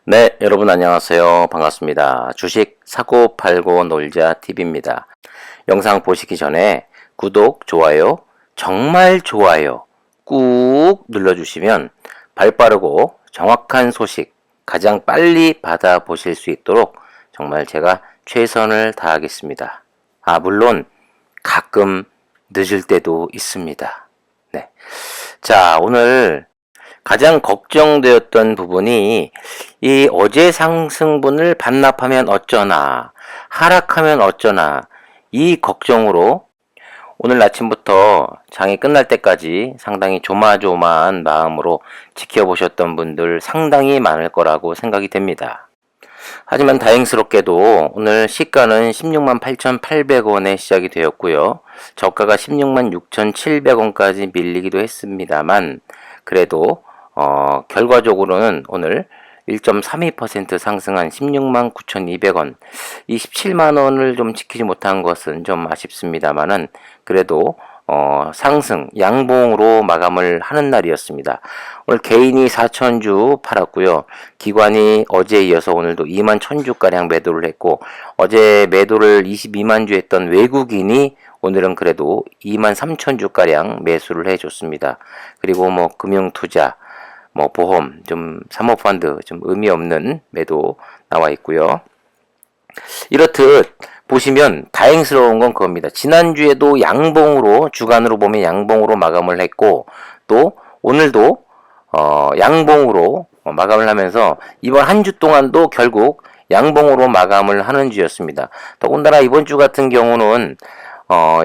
네, 여러분 안녕하세요. 반갑습니다. 주식 사고 팔고 놀자 TV입니다. 영상 보시기 전에 구독, 좋아요, 정말 좋아요 꾹 눌러주시면 발빠르고 정확한 소식 가장 빨리 받아보실 수 있도록 정말 제가 최선을 다하겠습니다. 물론 가끔 늦을 때도 있습니다. 네. 자, 오늘 가장 걱정되었던 부분이 이 어제 상승분을 반납하면 어쩌나, 하락하면 어쩌나, 이 걱정으로 오늘 아침부터 장이 끝날 때까지 상당히 조마조마한 마음으로 지켜보셨던 분들 상당히 많을 거라고 생각이 됩니다. 하지만 다행스럽게도 오늘 시가는 16만 8,800원에 시작이 되었고요. 저가가 16만 6,700원까지 밀리기도 했습니다만 그래도 결과적으로는 오늘 1.32% 상승한 16만 9,200원, 이 17만원을 좀 지키지 못한 것은 좀 아쉽습니다만은 그래도 상승, 양봉으로 마감을 하는 날이었습니다. 오늘 개인이 4,000주 팔았고요. 기관이 어제에 이어서 오늘도 2만 1,000주가량 매도를 했고, 어제 매도를 22만 주 했던 외국인이 오늘은 그래도 2만 3,000주가량 매수를 해줬습니다. 그리고 뭐 금융투자, 뭐 보험, 좀 사모펀드 좀 의미 없는 매도 나와 있고요. 이렇듯 보시면 다행스러운 건 그겁니다. 지난주에도 양봉으로 주간으로 보면 양봉으로 마감을 했고 또 오늘도 양봉으로 마감을 하면서 이번 한 주 동안도 결국 양봉으로 마감을 하는 주였습니다. 더군다나 이번 주 같은 경우는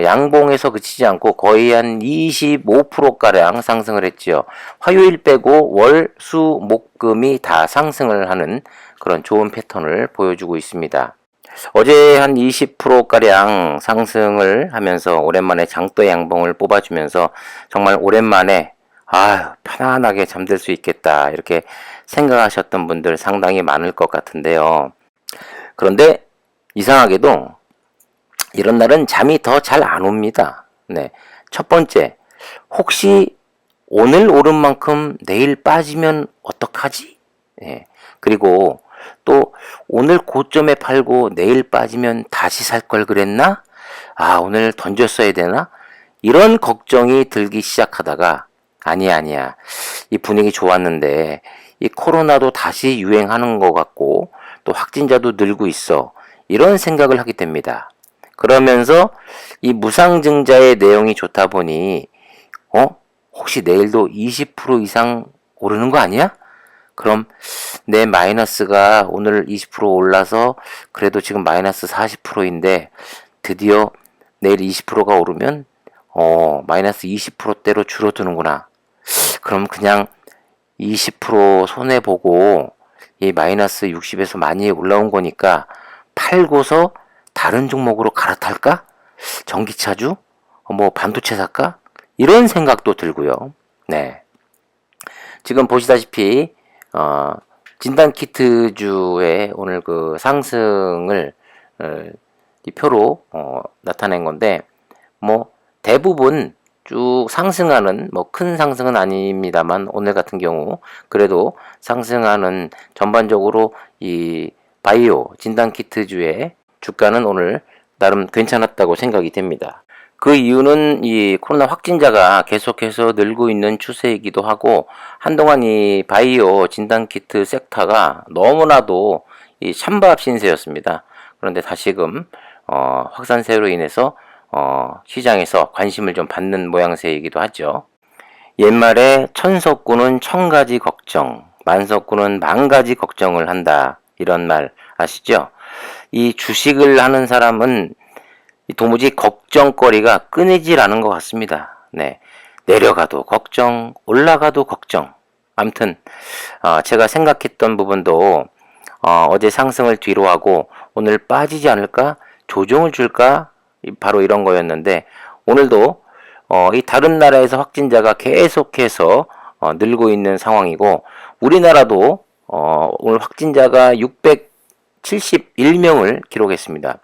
양봉에서 그치지 않고 거의 한 25%가량 상승을 했지요. 화요일 빼고 월, 수, 목, 금이 다 상승을 하는 그런 좋은 패턴을 보여주고 있습니다. 어제 한 20%가량 상승을 하면서 오랜만에 장대 양봉을 뽑아주면서 정말 오랜만에 편안하게 잠들 수 있겠다 이렇게 생각하셨던 분들 상당히 많을 것 같은데요. 그런데 이상하게도 이런 날은 잠이 더 잘 안 옵니다. 네. 첫 번째, 혹시 오늘 오른 만큼 내일 빠지면 어떡하지? 네. 그리고 또 오늘 고점에 팔고 내일 빠지면 다시 살 걸 그랬나? 오늘 던졌어야 되나? 이런 걱정이 들기 시작하다가 아니야. 이 분위기 좋았는데 이 코로나도 다시 유행하는 것 같고 또 확진자도 늘고 있어. 이런 생각을 하게 됩니다. 그러면서 이 무상증자의 내용이 좋다 보니 혹시 내일도 20% 이상 오르는 거 아니야? 그럼 내 마이너스가 오늘 20% 올라서 그래도 지금 마이너스 40%인데 드디어 내일 20%가 오르면 마이너스 20%대로 줄어드는구나. 그럼 그냥 20% 손해보고 이 마이너스 60에서 많이 올라온 거니까 팔고서 다른 종목으로 갈아탈까? 전기차주? 뭐 반도체 살까? 이런 생각도 들고요. 네. 지금 보시다시피 진단키트주의 오늘 그 상승을 이 표로 나타낸 건데 뭐 대부분 쭉 상승하는 뭐 큰 상승은 아닙니다만 오늘 같은 경우 그래도 상승하는 전반적으로 이 바이오 진단키트주의 주가는 오늘 나름 괜찮았다고 생각이 됩니다. 그 이유는 이 코로나 확진자가 계속해서 늘고 있는 추세이기도 하고 한동안 이 바이오 진단키트 섹터가 너무나도 이 찬밥 신세였습니다. 그런데 다시금 확산세로 인해서 시장에서 관심을 좀 받는 모양새이기도 하죠. 옛말에 천석구는 천가지 걱정, 만석구는 만가지 걱정을 한다. 이런 말 아시죠? 이 주식을 하는 사람은 도무지 걱정거리가 끊이질 않은 것 같습니다. 네. 내려가도 걱정, 올라가도 걱정. 아무튼, 제가 생각했던 부분도, 어제 상승을 뒤로 하고, 오늘 빠지지 않을까? 조정을 줄까? 바로 이런 거였는데, 오늘도, 이 다른 나라에서 확진자가 계속해서, 늘고 있는 상황이고, 우리나라도, 오늘 확진자가 671명을 기록했습니다.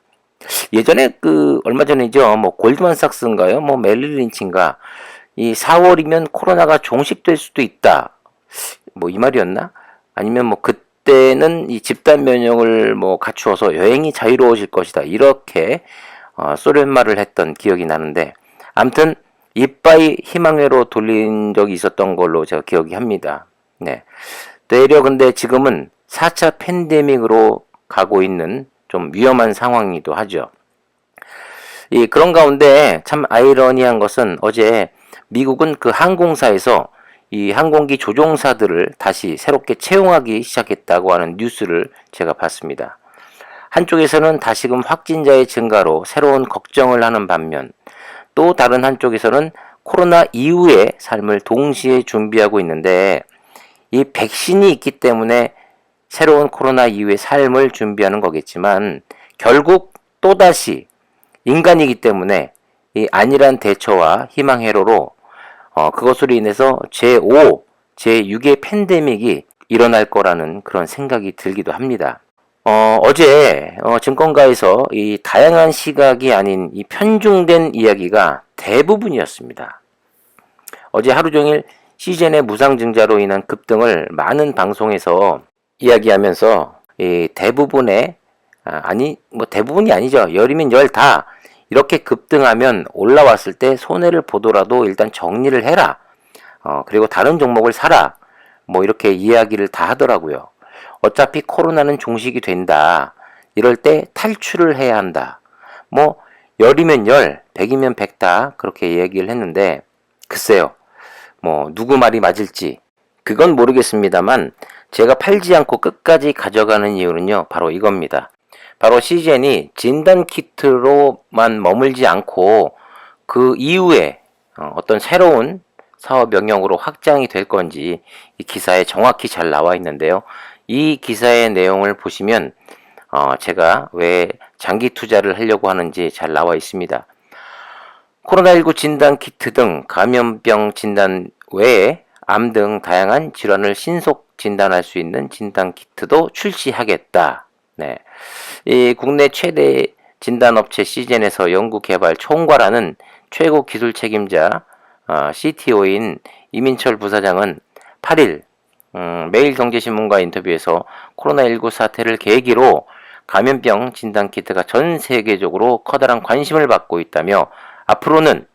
예전에 얼마 전이죠. 뭐 골드만삭스인가요? 뭐 멜릴린치인가? 이 4월이면 코로나가 종식될 수도 있다. 뭐 이 말이었나? 아니면 뭐 그때는 이 집단 면역을 뭐 갖추어서 여행이 자유로워질 것이다. 이렇게 소련 말을 했던 기억이 나는데, 아무튼 이빠이 희망회로 돌린 적이 있었던 걸로 제가 기억이 합니다. 네. 되려 근데 지금은 4차 팬데믹으로 가고 있는 좀 위험한 상황이기도 하죠. 그런 가운데 참 아이러니한 것은 어제 미국은 그 항공사에서 이 항공기 조종사들을 다시 새롭게 채용하기 시작했다고 하는 뉴스를 제가 봤습니다. 한쪽에서는 다시금 확진자의 증가로 새로운 걱정을 하는 반면, 또 다른 한쪽에서는 코로나 이후의 삶을 동시에 준비하고 있는데, 이 백신이 있기 때문에 새로운 코로나 이후의 삶을 준비하는 거겠지만, 결국 또다시 인간이기 때문에 이 안일한 대처와 희망회로로 그것으로 인해서 제5, 제6의 팬데믹이 일어날 거라는 그런 생각이 들기도 합니다. 어제 증권가에서 이 다양한 시각이 아닌 이 편중된 이야기가 대부분이었습니다. 어제 하루 종일 시즌의 무상증자로 인한 급등을 많은 방송에서 이야기하면서 이 대부분의 대부분이 아니죠. 열이면 열 다 이렇게 급등하면 올라왔을 때 손해를 보더라도 일단 정리를 해라. 그리고 다른 종목을 사라. 뭐 이렇게 이야기를 다 하더라고요. 어차피 코로나는 종식이 된다. 이럴 때 탈출을 해야 한다. 뭐 열이면 열, 백이면 백다 그렇게 얘기를 했는데, 글쎄요. 뭐 누구 말이 맞을지 그건 모르겠습니다만, 제가 팔지 않고 끝까지 가져가는 이유는요, 바로 이겁니다. 바로 CGN이 진단 키트로만 머물지 않고 그 이후에 어떤 새로운 사업 영역으로 확장이 될 건지 이 기사에 정확히 잘 나와 있는데요. 이 기사의 내용을 보시면 제가 왜 장기 투자를 하려고 하는지 잘 나와 있습니다. 코로나19 진단 키트 등 감염병 진단 외에 암 등 다양한 질환을 신속 진단할 수 있는 진단 키트도 출시하겠다. 네. 이 국내 최대 진단업체 시젠에서 연구개발 총괄하는 최고 기술 책임자 CTO인 이민철 부사장은 8일 매일경제신문과 인터뷰에서 코로나19 사태를 계기로 감염병 진단키트가 전 세계적으로 커다란 관심을 받고 있다며, 앞으로는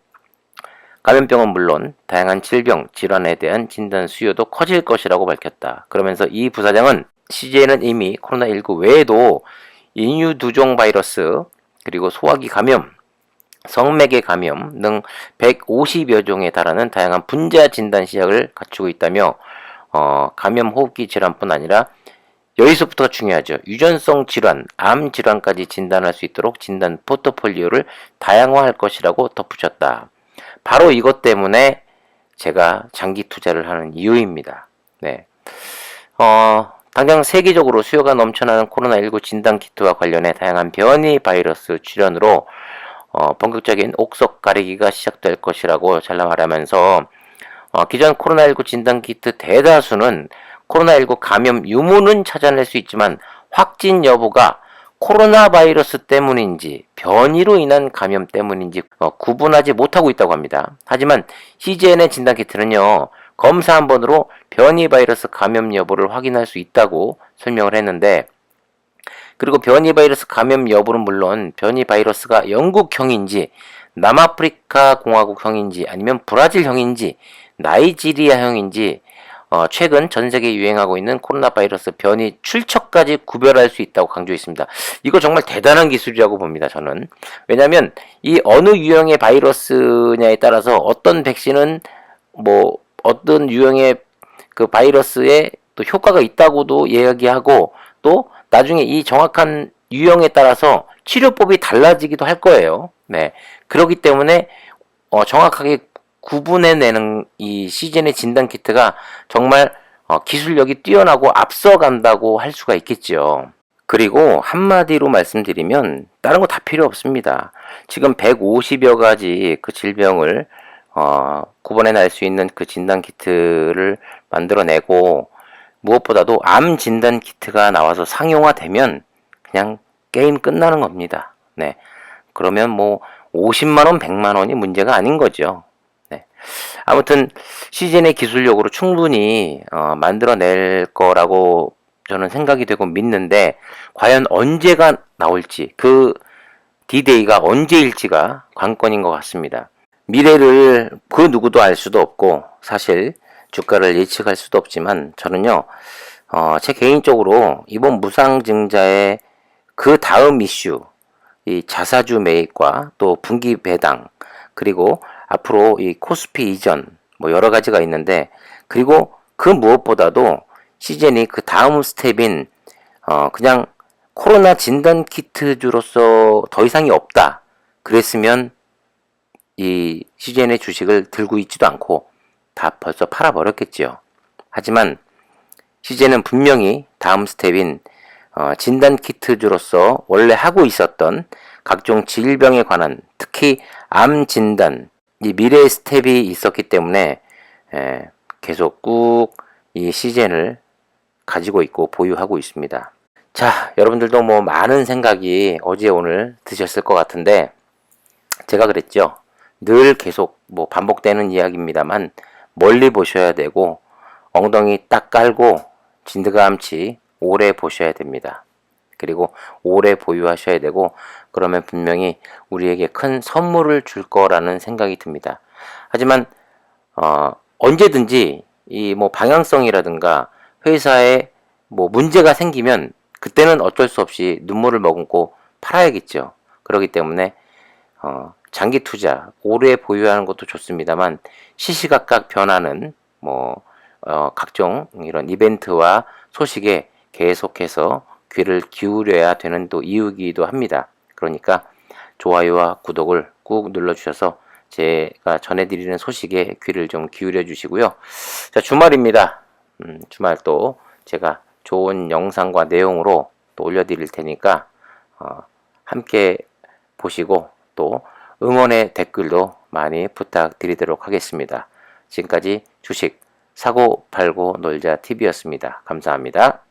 감염병은 물론 다양한 질병, 질환에 대한 진단 수요도 커질 것이라고 밝혔다. 그러면서 이 부사장은 CGN은 이미 코로나19 외에도 인유두종 바이러스, 그리고 소화기 감염, 성매개 감염 등 150여 종에 달하는 다양한 분자 진단 시약을 갖추고 있다며, 감염 호흡기 질환뿐 아니라 여기서부터가 중요하죠. 유전성 질환, 암 질환까지 진단할 수 있도록 진단 포트폴리오를 다양화할 것이라고 덧붙였다. 바로 이것 때문에 제가 장기 투자를 하는 이유입니다. 네. 당장 세계적으로 수요가 넘쳐나는 코로나19 진단키트와 관련해 다양한 변이 바이러스 출현으로 본격적인 옥석 가리기가 시작될 것이라고 잘라 말하면서, 기존 코로나19 진단키트 대다수는 코로나19 감염 유무는 찾아낼 수 있지만 확진 여부가 코로나 바이러스 때문인지 변이로 인한 감염 때문인지 구분하지 못하고 있다고 합니다. 하지만 CGN의 진단키트는요, 검사 한 번으로 변이 바이러스 감염 여부를 확인할 수 있다고 설명을 했는데, 그리고 변이 바이러스 감염 여부는 물론 변이 바이러스가 영국형인지 남아프리카 공화국형인지 아니면 브라질형인지 나이지리아형인지 최근 전 세계에 유행하고 있는 코로나 바이러스 변이 출처까지 구별할 수 있다고 강조했습니다. 이거 정말 대단한 기술이라고 봅니다, 저는. 왜냐하면 이 어느 유형의 바이러스냐에 따라서 어떤 백신은 뭐 어떤 유형의 그 바이러스에 또 효과가 있다고도 이야기하고, 또 나중에 이 정확한 유형에 따라서 치료법이 달라지기도 할 거예요. 네. 그렇기 때문에 정확하게 구분해내는 이 시즌의 진단키트가 정말 기술력이 뛰어나고 앞서간다고 할 수가 있겠죠. 그리고 한마디로 말씀드리면 다른 거 다 필요 없습니다. 지금 150여 가지 그 질병을 구분해낼 수 있는 그 진단키트를 만들어내고, 무엇보다도 암 진단키트가 나와서 상용화되면 그냥 게임 끝나는 겁니다. 네. 그러면 뭐 50만원, 100만원이 문제가 아닌 거죠. 네. 아무튼 시즌의 기술력으로 충분히 만들어낼 거라고 저는 생각이 되고 믿는데, 과연 언제가 나올지, 그 D-Day가 언제일지가 관건인 것 같습니다. 미래를 그 누구도 알 수도 없고 사실 주가를 예측할 수도 없지만, 저는요 제 개인적으로 이번 무상증자의 그 다음 이슈, 이 자사주 매입과 또 분기 배당, 그리고 앞으로 이 코스피 이전, 뭐 여러 가지가 있는데, 그리고 그 무엇보다도 시즌이 그 다음 스텝인 그냥 코로나 진단 키트주로서 더 이상이 없다 그랬으면 이 시즌의 주식을 들고 있지도 않고 다 벌써 팔아버렸겠지요. 하지만 시즌은 분명히 다음 스텝인 진단 키트주로서 원래 하고 있었던 각종 질병에 관한, 특히 암 진단, 이 미래의 스텝이 있었기 때문에 계속 꾹 이 시즌을 가지고 있고 보유하고 있습니다. 자, 여러분들도 뭐 많은 생각이 어제 오늘 드셨을 것 같은데, 제가 그랬죠. 늘 계속 뭐 반복되는 이야기입니다만, 멀리 보셔야 되고 엉덩이 딱 깔고 진드감치 오래 보셔야 됩니다. 그리고 오래 보유하셔야 되고, 그러면 분명히 우리에게 큰 선물을 줄 거라는 생각이 듭니다. 하지만 언제든지 이 뭐 방향성이라든가 회사에 뭐 문제가 생기면 그때는 어쩔 수 없이 눈물을 머금고 팔아야겠죠. 그렇기 때문에 장기 투자 오래 보유하는 것도 좋습니다만, 시시각각 변하는 뭐 각종 이런 이벤트와 소식에 계속해서 귀를 기울여야 되는 또 이유이기도 합니다. 그러니까 좋아요와 구독을 꾹 눌러주셔서 제가 전해드리는 소식에 귀를 좀 기울여 주시고요. 자, 주말입니다. 주말 또 제가 좋은 영상과 내용으로 또 올려드릴 테니까 함께 보시고 또 응원의 댓글도 많이 부탁드리도록 하겠습니다. 지금까지 주식 사고 팔고 놀자 TV였습니다. 감사합니다.